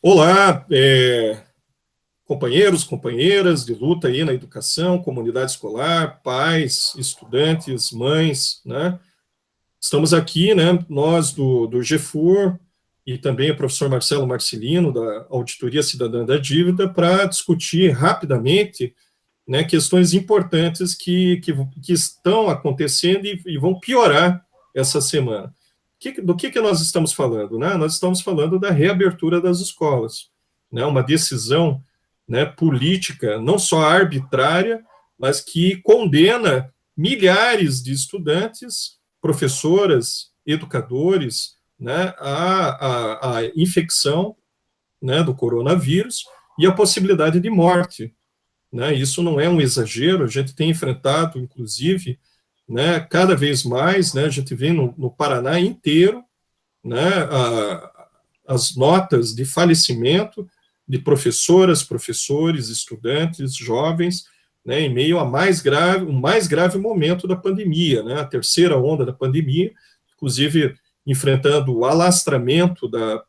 Olá, companheiros, companheiras de luta aí na educação, comunidade escolar, pais, estudantes, mães, né? Estamos aqui, né, nós do GEFUR e também o professor Marcelo Marcelino, da Auditoria Cidadã da Dívida, para discutir rapidamente, né, questões importantes que estão acontecendo e vão piorar essa semana. Do que nós estamos falando? Né? Nós estamos falando da reabertura das escolas, né? Uma decisão, né, política, não só arbitrária, mas que condena milhares de estudantes, professoras, educadores, né, a infecção, né, do coronavírus e a possibilidade de morte. Né? Isso não é um exagero, a gente tem enfrentado, inclusive, né, cada vez mais, né, a gente vê no Paraná inteiro, né, as notas de falecimento de professoras, professores, estudantes, jovens, né, em meio ao mais grave momento da pandemia, né, a terceira onda da pandemia, inclusive enfrentando o alastramento da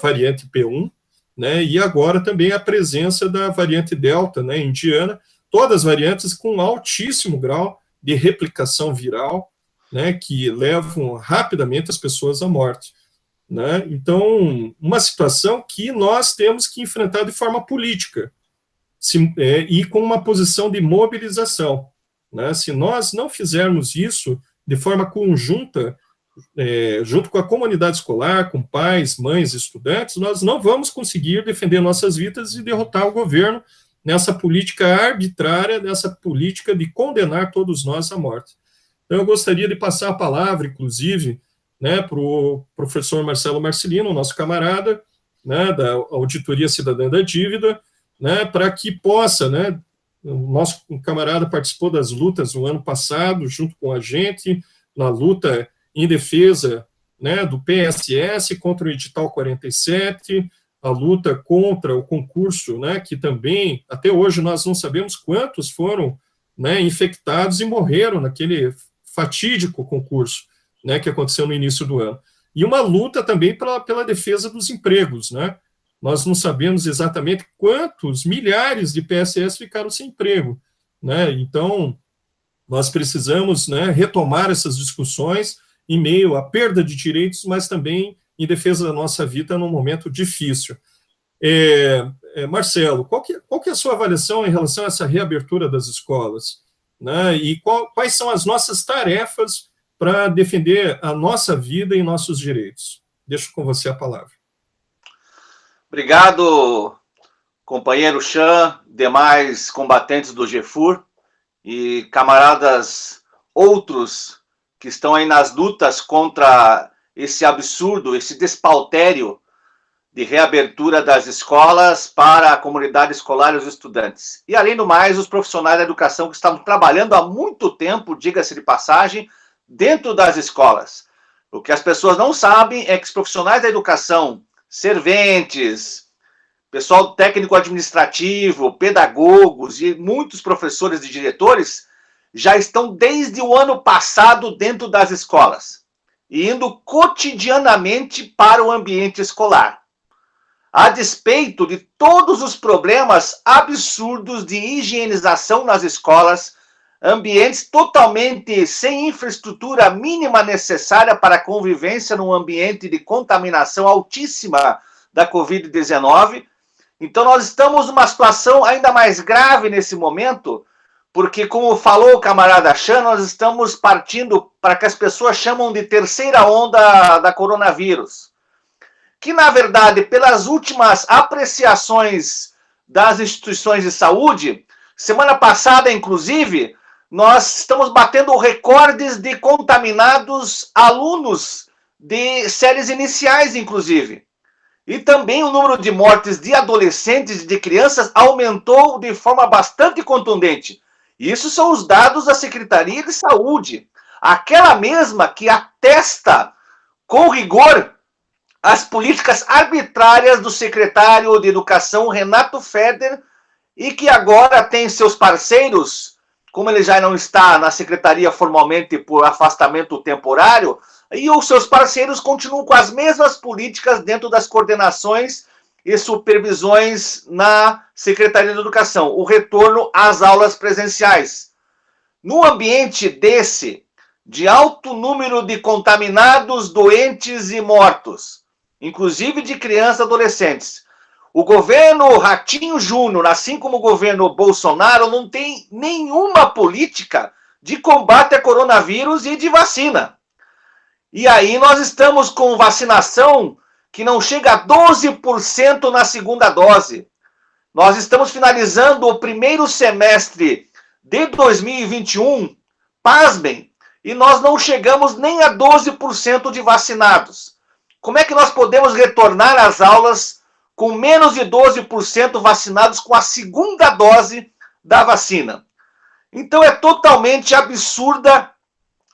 variante P1, né, e agora também a presença da variante Delta, né, indiana, todas as variantes com altíssimo grau de replicação viral, né, que levam rapidamente as pessoas à morte. Né? Então, uma situação que nós temos que enfrentar de forma política e com uma posição de mobilização. Né? Se nós não fizermos isso de forma conjunta, junto com a comunidade escolar, com pais, mães, estudantes, nós não vamos conseguir defender nossas vidas e derrotar o governo nessa política arbitrária, nessa política de condenar todos nós à morte. Então, eu gostaria de passar a palavra, inclusive, né, para o professor Marcelo Marcelino, nosso camarada, né, da Auditoria Cidadã da Dívida, né, para que possa, né, o nosso camarada participou das lutas no ano passado, junto com a gente, na luta em defesa, né, do PSS contra o edital 47, a luta contra o concurso, né, que também, até hoje, nós não sabemos quantos foram, né, infectados e morreram naquele fatídico concurso, né, que aconteceu no início do ano. E uma luta também pela defesa dos empregos, né? Nós não sabemos exatamente quantos milhares de PSS ficaram sem emprego, né? Então, nós precisamos, né, retomar essas discussões em meio à perda de direitos, mas também em defesa da nossa vida num momento difícil. Marcelo, qual que é a sua avaliação em relação a essa reabertura das escolas? Né, e quais são as nossas tarefas para defender a nossa vida e nossos direitos? Deixo com você a palavra. Obrigado, companheiro Chan, demais combatentes do GEFUR e camaradas outros que estão aí nas lutas contra esse absurdo, esse despautério de reabertura das escolas para a comunidade escolar e os estudantes. E, além do mais, os profissionais da educação que estavam trabalhando há muito tempo, diga-se de passagem, dentro das escolas. O que as pessoas não sabem é que os profissionais da educação, serventes, pessoal técnico-administrativo, pedagogos e muitos professores e diretores já estão desde o ano passado dentro das escolas e indo cotidianamente para o ambiente escolar. A despeito de todos os problemas absurdos de higienização nas escolas, ambientes totalmente sem infraestrutura mínima necessária para a convivência num ambiente de contaminação altíssima da Covid-19. Então, nós estamos numa situação ainda mais grave nesse momento, porque, como falou o camarada Chan, nós estamos partindo para que as pessoas chamam de terceira onda da coronavírus, que, na verdade, pelas últimas apreciações das instituições de saúde, semana passada, inclusive, nós estamos batendo recordes de contaminados alunos de séries iniciais, inclusive. E também o número de mortes de adolescentes e de crianças aumentou de forma bastante contundente. Isso são os dados da Secretaria de Saúde, aquela mesma que atesta com rigor as políticas arbitrárias do secretário de Educação, Renato Feder, e que agora tem seus parceiros, como ele já não está na secretaria formalmente por afastamento temporário, e os seus parceiros continuam com as mesmas políticas dentro das coordenações e supervisões na Secretaria de Educação, o retorno às aulas presenciais. No ambiente desse, de alto número de contaminados, doentes e mortos, inclusive de crianças e adolescentes, o governo Ratinho Júnior, assim como o governo Bolsonaro, não tem nenhuma política de combate a coronavírus e de vacina. E aí nós estamos com vacinação que não chega a 12% na segunda dose. Nós estamos finalizando o primeiro semestre de 2021, pasmem, e nós não chegamos nem a 12% de vacinados. Como é que nós podemos retornar às aulas com menos de 12% vacinados com a segunda dose da vacina? Então é totalmente absurda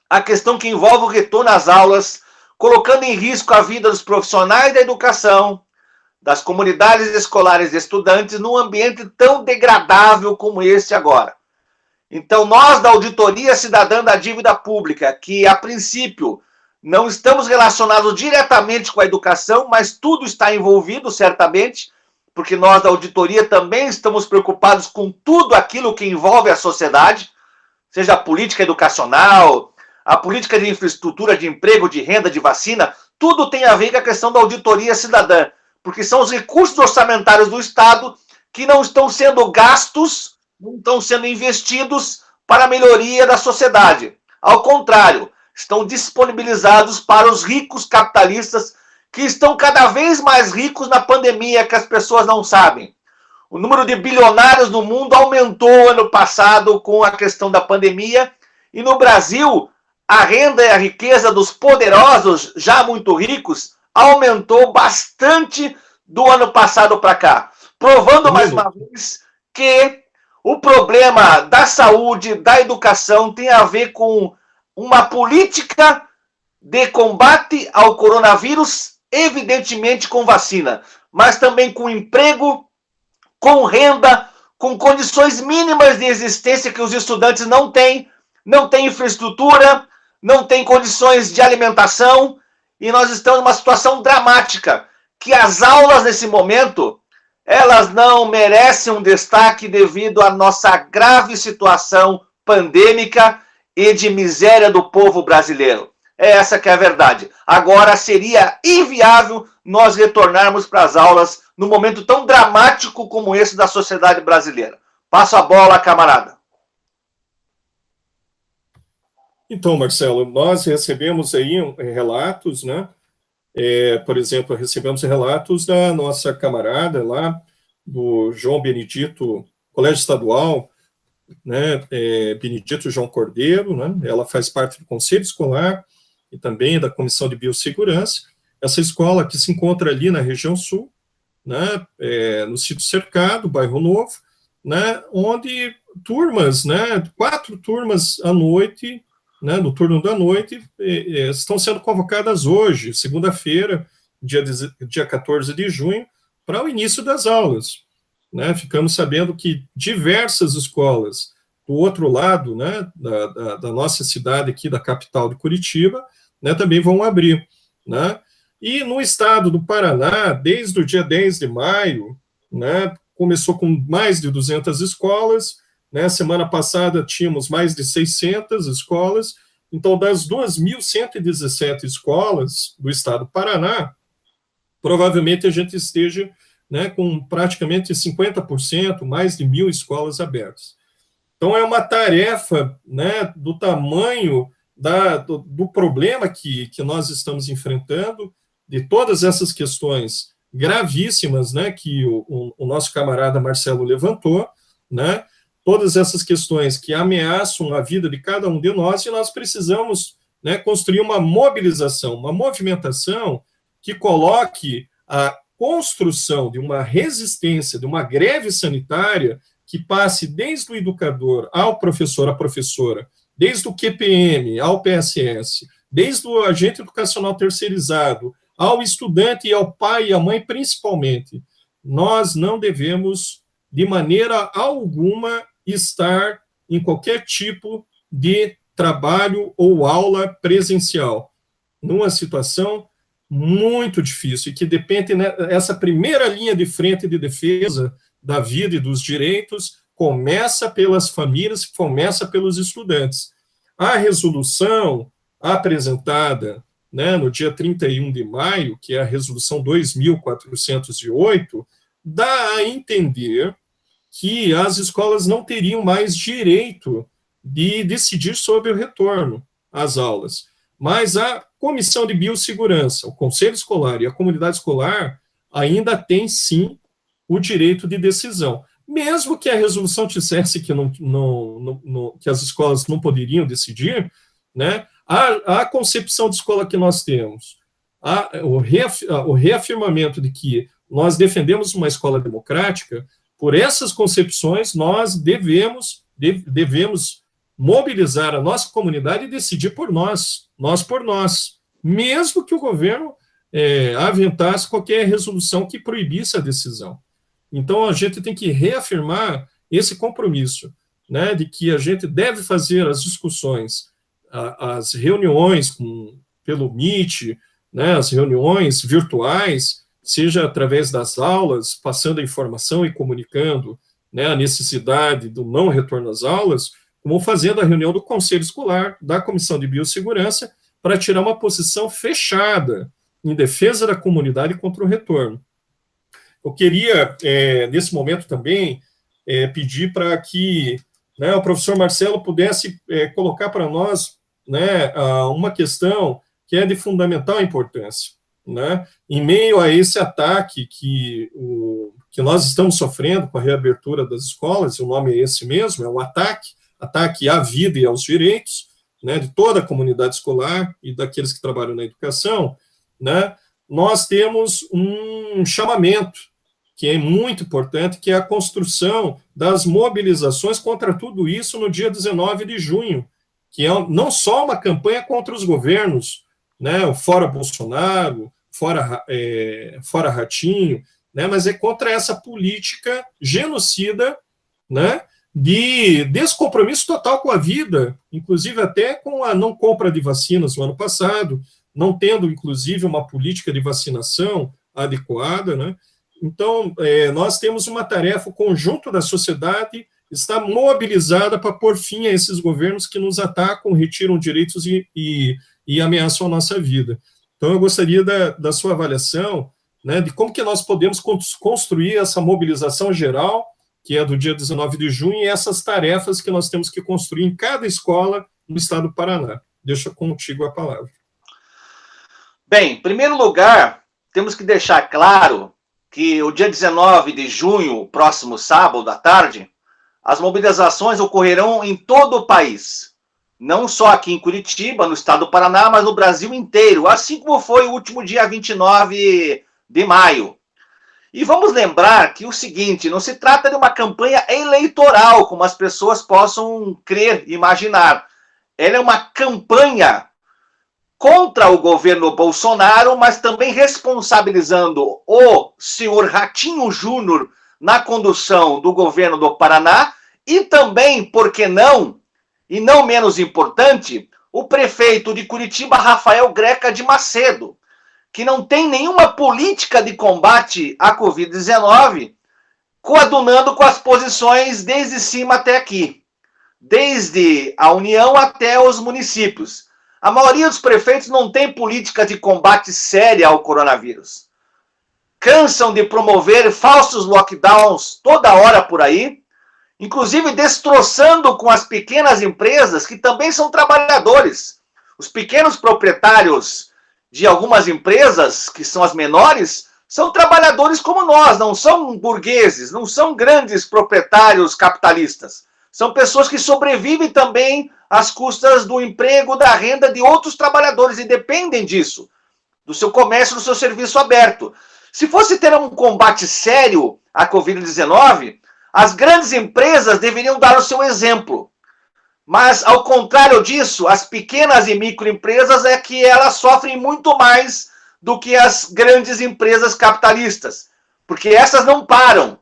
a questão que envolve o retorno às aulas, colocando em risco a vida dos profissionais da educação, das comunidades escolares e estudantes, num ambiente tão degradável como esse agora. Então, nós da Auditoria Cidadã da Dívida Pública, que a princípio não estamos relacionados diretamente com a educação, mas tudo está envolvido, certamente, porque nós da auditoria também estamos preocupados com tudo aquilo que envolve a sociedade, seja a política educacional, a política de infraestrutura, de emprego, de renda, de vacina, tudo tem a ver com a questão da auditoria cidadã, porque são os recursos orçamentários do Estado que não estão sendo gastos, não estão sendo investidos para a melhoria da sociedade. Ao contrário, estão disponibilizados para os ricos capitalistas que estão cada vez mais ricos na pandemia, que as pessoas não sabem. O número de bilionários no mundo aumentou ano passado com a questão da pandemia, e no Brasil, a renda e a riqueza dos poderosos, já muito ricos, aumentou bastante do ano passado para cá, provando mais uma vez que o problema da saúde, da educação, tem a ver com uma política de combate ao coronavírus, evidentemente com vacina, mas também com emprego, com renda, com condições mínimas de existência que os estudantes não têm infraestrutura, não têm condições de alimentação, e nós estamos numa situação dramática, que as aulas nesse momento, elas não merecem um destaque devido à nossa grave situação pandêmica e de miséria do povo brasileiro. É essa que é a verdade. Agora seria inviável nós retornarmos para as aulas num momento tão dramático como esse da sociedade brasileira. Passo a bola, camarada. Então, Marcelo, nós recebemos aí relatos, né? Por exemplo, recebemos relatos da nossa camarada lá, do João Benedito, Colégio Estadual, né? Benedito João Cordeiro, né? Ela faz parte do Conselho Escolar e também da Comissão de Biossegurança. Essa escola que se encontra ali na região sul, né? No sítio cercado, bairro Novo, né? Onde turmas, né? 4 turmas à noite, né, no turno da noite, estão sendo convocadas hoje, segunda-feira, dia 14 de junho, para o início das aulas. Né? Ficamos sabendo que diversas escolas do outro lado, né, da nossa cidade aqui, da capital de Curitiba, né, também vão abrir. Né? E no estado do Paraná, desde o dia 10 de maio, né, começou com mais de 200 escolas, né, semana passada tínhamos mais de 600 escolas, então das 2.117 escolas do estado do Paraná, provavelmente a gente esteja, né, com praticamente 50%, mais de 1.000 escolas abertas. Então é uma tarefa, né, do tamanho do problema que nós estamos enfrentando, de todas essas questões gravíssimas, né, que o nosso camarada Marcelo levantou, né, todas essas questões que ameaçam a vida de cada um de nós, e nós precisamos, né, construir uma mobilização, uma movimentação que coloque a construção de uma resistência, de uma greve sanitária que passe desde o educador ao professor, à professora, desde o QPM ao PSS, desde o agente educacional terceirizado, ao estudante e ao pai e à mãe, principalmente. Nós não devemos, de maneira alguma, estar em qualquer tipo de trabalho ou aula presencial, numa situação muito difícil e que depende, né, essa primeira linha de frente de defesa da vida e dos direitos começa pelas famílias, começa pelos estudantes. A resolução apresentada, né, no dia 31 de maio, que é a resolução 2408, dá a entender que as escolas não teriam mais direito de decidir sobre o retorno às aulas. Mas a Comissão de Biossegurança, o Conselho Escolar e a comunidade escolar ainda têm, sim, o direito de decisão. Mesmo que a resolução dissesse que, que as escolas não poderiam decidir, né, a concepção de escola que nós temos, o reafirmamento de que nós defendemos uma escola democrática, por essas concepções, nós devemos mobilizar a nossa comunidade e decidir por nós por nós, mesmo que o governo aventasse qualquer resolução que proibisse a decisão. Então, a gente tem que reafirmar esse compromisso, né, de que a gente deve fazer as discussões, as reuniões pelo Meet, né, as reuniões virtuais, seja através das aulas, passando a informação e comunicando, né, a necessidade do não retorno às aulas, como fazendo a reunião do Conselho Escolar, da Comissão de Biossegurança, para tirar uma posição fechada em defesa da comunidade contra o retorno. Eu queria, nesse momento também, pedir para que, né, o professor Marcelo pudesse colocar para nós, né, uma questão que é de fundamental importância, né, em meio a esse ataque que nós estamos sofrendo com a reabertura das escolas, o nome é esse mesmo, é um ataque à vida e aos direitos, né, de toda a comunidade escolar e daqueles que trabalham na educação, né, nós temos um chamamento que é muito importante, que é a construção das mobilizações contra tudo isso no dia 19 de junho, que é não só uma campanha contra os governos, né, o Fora Bolsonaro, Fora Ratinho, né, mas é contra essa política genocida, né, de descompromisso total com a vida, inclusive até com a não compra de vacinas no ano passado, não tendo, inclusive, uma política de vacinação adequada, né? Então, nós temos uma tarefa, o conjunto da sociedade está mobilizada para pôr fim a esses governos que nos atacam, retiram direitos e ameaçam a nossa vida. Então, eu gostaria da sua avaliação, né, de como que nós podemos construir essa mobilização geral, que é do dia 19 de junho, e essas tarefas que nós temos que construir em cada escola no estado do Paraná. Deixa contigo a palavra. Bem, em primeiro lugar, temos que deixar claro que o dia 19 de junho, próximo sábado à tarde, as mobilizações ocorrerão em todo o país. Não só aqui em Curitiba, no estado do Paraná, mas no Brasil inteiro, assim como foi o último dia 29 de maio. E vamos lembrar que o seguinte, não se trata de uma campanha eleitoral, como as pessoas possam crer e imaginar. Ela é uma campanha contra o governo Bolsonaro, mas também responsabilizando o senhor Ratinho Júnior na condução do governo do Paraná e também, por que não, e não menos importante, o prefeito de Curitiba, Rafael Greca de Macedo, que não tem nenhuma política de combate à Covid-19, coadunando com as posições desde cima até aqui, desde a União até os municípios. A maioria dos prefeitos não tem política de combate séria ao coronavírus. Cansam de promover falsos lockdowns toda hora por aí, inclusive destroçando com as pequenas empresas, que também são trabalhadores. Os pequenos proprietários de algumas empresas, que são as menores, são trabalhadores como nós, não são burgueses, não são grandes proprietários capitalistas. São pessoas que sobrevivem também às custas do emprego, da renda de outros trabalhadores e dependem disso, do seu comércio, do seu serviço aberto. Se fosse ter um combate sério à Covid-19, as grandes empresas deveriam dar o seu exemplo. Mas, ao contrário disso, as pequenas e microempresas é que elas sofrem muito mais do que as grandes empresas capitalistas. Porque essas não param.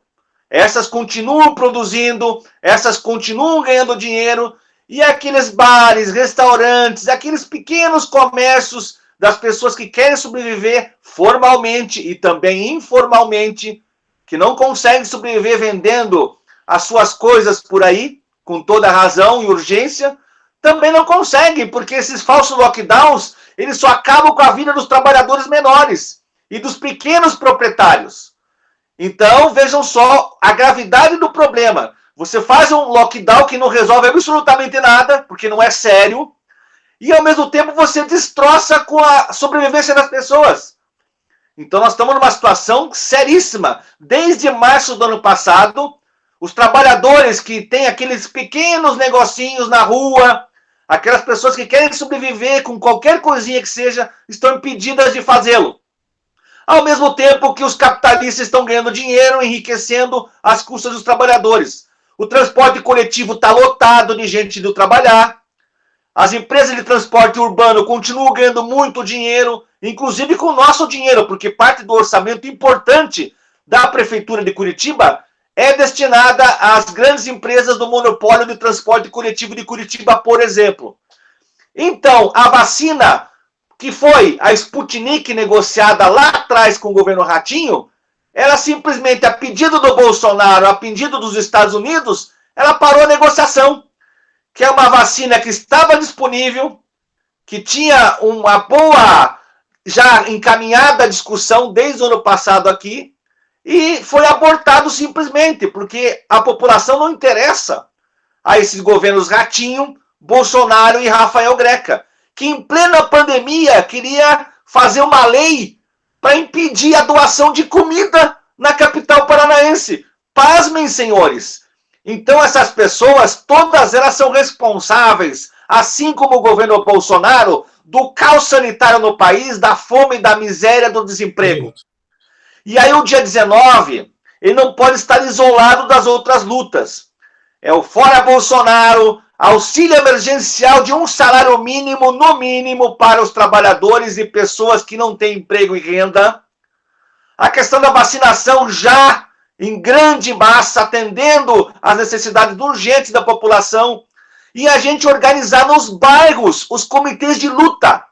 Essas continuam produzindo, essas continuam ganhando dinheiro, e aqueles bares, restaurantes, aqueles pequenos comércios das pessoas que querem sobreviver formalmente e também informalmente, que não conseguem sobreviver vendendo as suas coisas por aí, com toda razão e urgência, também não conseguem, porque esses falsos lockdowns, eles só acabam com a vida dos trabalhadores menores e dos pequenos proprietários. Então, vejam só a gravidade do problema. Você faz um lockdown que não resolve absolutamente nada, porque não é sério, e ao mesmo tempo você destroça com a sobrevivência das pessoas. Então nós estamos numa situação seríssima. Desde março do ano passado, os trabalhadores que têm aqueles pequenos negocinhos na rua, aquelas pessoas que querem sobreviver com qualquer coisinha que seja, estão impedidas de fazê-lo. Ao mesmo tempo que os capitalistas estão ganhando dinheiro, enriquecendo às custas dos trabalhadores. O transporte coletivo está lotado de gente indo trabalhar. As empresas de transporte urbano continuam ganhando muito dinheiro, inclusive com o nosso dinheiro, porque parte do orçamento importante da Prefeitura de Curitiba é destinada às grandes empresas do monopólio de transporte coletivo de Curitiba, por exemplo. Então, a vacina, que foi a Sputnik negociada lá atrás com o governo Ratinho, ela simplesmente, a pedido do Bolsonaro, a pedido dos Estados Unidos, ela parou a negociação, que é uma vacina que estava disponível, que tinha uma boa, já encaminhada discussão desde o ano passado aqui, e foi abortado simplesmente, porque a população não interessa a esses governos Ratinho, Bolsonaro e Rafael Greca, que em plena pandemia queria fazer uma lei para impedir a doação de comida na capital paranaense. Pasmem, senhores. Então essas pessoas, todas elas são responsáveis, assim como o governo Bolsonaro, do caos sanitário no país, da fome, da miséria, do desemprego. E aí o dia 19, ele não pode estar isolado das outras lutas. É o Fora Bolsonaro, auxílio emergencial de um salário mínimo, no mínimo, para os trabalhadores e pessoas que não têm emprego e renda. A questão da vacinação já em grande massa, atendendo às necessidades urgentes da população. E a gente organizar nos bairros os comitês de luta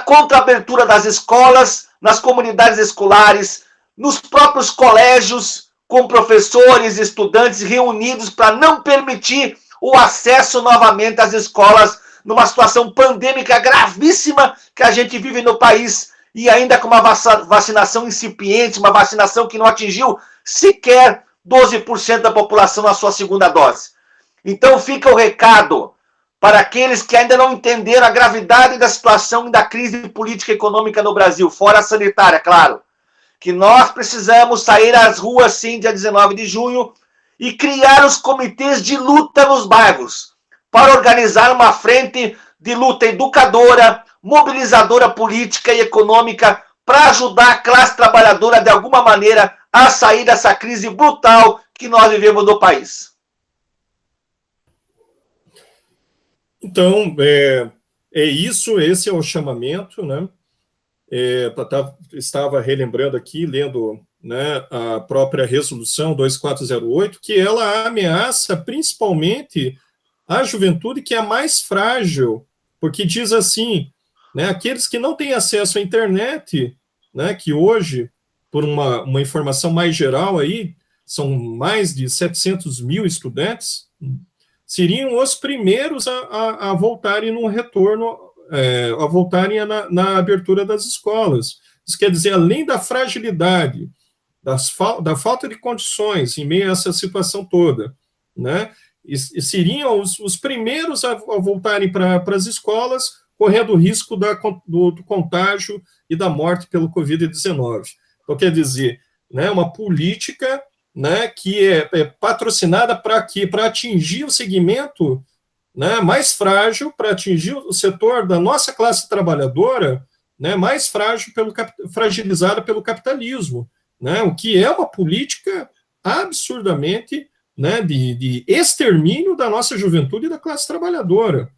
contra a abertura das escolas, nas comunidades escolares, nos próprios colégios, com professores e estudantes reunidos para não permitir o acesso novamente às escolas, numa situação pandêmica gravíssima que a gente vive no país, e ainda com uma vacinação incipiente, uma vacinação que não atingiu sequer 12% da população na sua segunda dose. Então fica o recado para aqueles que ainda não entenderam a gravidade da situação e da crise política e econômica no Brasil, fora a sanitária, claro, que nós precisamos sair às ruas, sim, dia 19 de junho, e criar os comitês de luta nos bairros, para organizar uma frente de luta educadora, mobilizadora política e econômica, para ajudar a classe trabalhadora, de alguma maneira, a sair dessa crise brutal que nós vivemos no país. Então, isso, esse é o chamamento, né? Estava relembrando aqui, lendo, né, a própria resolução 2408, que ela ameaça principalmente a juventude, que é a mais frágil, porque diz assim, né, aqueles que não têm acesso à internet, né, que hoje, por uma informação mais geral aí, são mais de 700 mil estudantes, seriam os primeiros a voltarem no retorno, a voltarem na abertura das escolas. Isso quer dizer, além da fragilidade, da falta de condições em meio a essa situação toda, né, e seriam os primeiros a voltarem para as escolas, correndo o risco do contágio e da morte pelo Covid-19. Então, quer dizer, né, uma política, né, que é patrocinada para quê? Para atingir o segmento, né, mais frágil, para atingir o setor da nossa classe trabalhadora, né, mais frágil fragilizada pelo capitalismo, né, o que é uma política absurdamente, né, de extermínio da nossa juventude e da classe trabalhadora,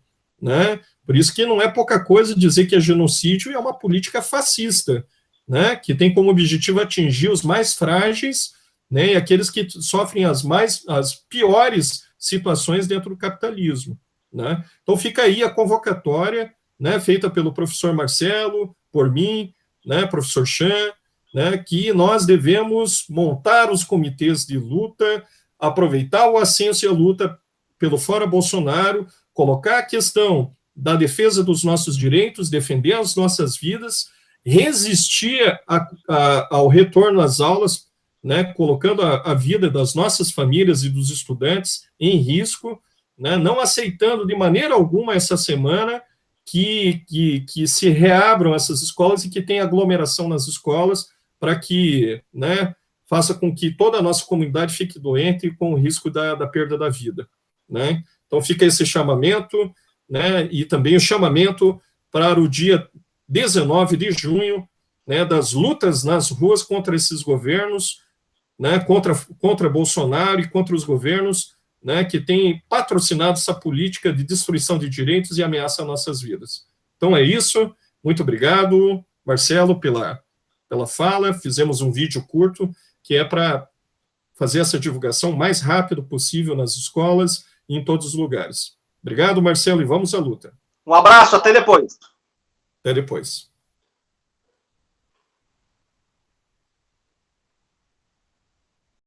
né? Por isso que não é pouca coisa dizer que é genocídio e é uma política fascista, né, que tem como objetivo atingir os mais frágeis, né, e aqueles que sofrem as piores situações dentro do capitalismo, né? Então fica aí a convocatória, né, feita pelo professor Marcelo, por mim, né, professor Chan, né, que nós devemos montar os comitês de luta, aproveitar o ascenso e a luta pelo Fora Bolsonaro, colocar a questão da defesa dos nossos direitos, defender as nossas vidas, resistir ao retorno às aulas, né, colocando a vida das nossas famílias e dos estudantes em risco, né, não aceitando de maneira alguma essa semana que se reabram essas escolas e que tenha aglomeração nas escolas para que, né, faça com que toda a nossa comunidade fique doente com o risco da perda da vida, né? Então fica esse chamamento, né, e também o chamamento para o dia 19 de junho, né, das lutas nas ruas contra esses governos, né, contra Bolsonaro e contra os governos, né, que têm patrocinado essa política de destruição de direitos e ameaça a nossas vidas. Então é isso, muito obrigado, Marcelo, pela fala, fizemos um vídeo curto, que é para fazer essa divulgação o mais rápido possível nas escolas e em todos os lugares. Obrigado, Marcelo, e vamos à luta. Um abraço, até depois. Até depois.